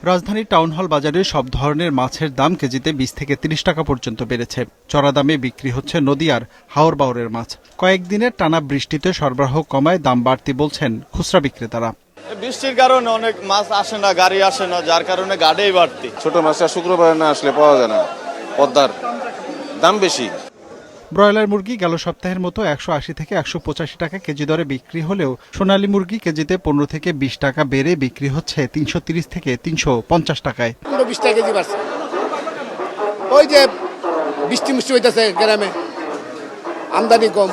রাজধানীর town hall বাজারে সব ধরনের মাছের দাম কেজিতে 20 থেকে 30 টাকা পর্যন্ত বেড়েছে। চড়া দামে বিক্রি হচ্ছে নদীয়ার হাওর বাওরের মাছ। কয়েকদিনের টানা বৃষ্টিতে সরবরাহ কমায় দাম বাড়তি বলছেন খুচরা বিক্রেতারা। বৃষ্টির কারণে অনেক মাছ আসে না, গাড়ি আসে না, যার কারণে গাড়িই বাড়তি। ছোট মাছটা শুক্রবারে না আসলে পাওয়া যায় না, পদ্মার দাম বেশি। ব্রয়লার মুরগি গেল সপ্তাহের মতো 180 থেকে 185 টাকা কেজি দরে বিক্রি হলেও সোনালী মুরগি কেজিতে 15 থেকে 20 টাকা বেড়ে বিক্রি হচ্ছে 330 থেকে 350 টাকায়। 20 টাকা কেজি বাড়ছে। ওই যে বৃষ্টি মিষ্টি হইতেছে গ্রামে, আমদানি কম,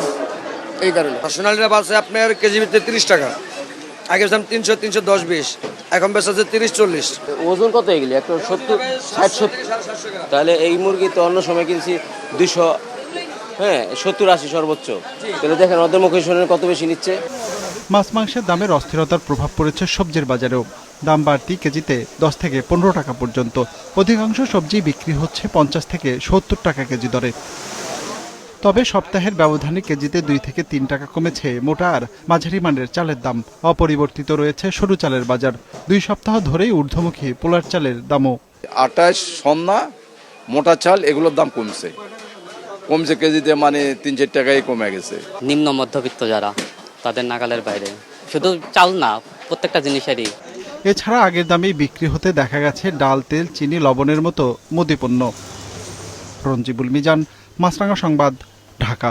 এই কারণে। সোনালীরা বাড়ছে আপনার কেজি ভিত্তিতে 30 টাকা, আগে 300, 310, 20, এখন বেশ আছে 30, 40। ওজন কত এগুলি? 170, 60, 70। তাহলে এই মুরগি তো অন্য সময় কিনছি 200, 70, 80 সর্বোচ্চ। তাহলে দেখেন ওদের মুখে শুনে কত বেশি নিচ্ছে। মাছ মাংসের দামের অস্থিরতার প্রভাব পড়েছে সবজির বাজারেও। দাম বাড়তি কেজিতে 10 থেকে 15 টাকা পর্যন্ত। অধিকাংশ সবজি বিক্রি হচ্ছে 50 থেকে 70 টাকা কেজি দরে। তবে সপ্তাহের ব্যবধানে কেজিতে 2 থেকে 3 টাকা কমেছে মোটা আর মাঝারি মানের চালের দাম। অপরিবর্তিত রয়েছে সরু চালের বাজার। 2 সপ্তাহ ধরেই ঊর্ধ্বমুখী পোলার চালের দামও। 28 সন্না মোটা চাল এগুলোর দাম কমছে কেজিতে, মানে 3-4 টাকাই কমে গেছে। নিম্ন মধ্যবিত্ত যারা, তাদের নাগালের বাইরে। শুধু চাল না, প্রত্যেকটা জিনিসেরই। এছাড়া আগের দামেই বিক্রি হতে দেখা গেছে ডাল, তেল, চিনি, লবণের মতো মুদিপণ্য। রঞ্জিবুল মিজান, মাছরাঙা সংবাদ, ঢাকা।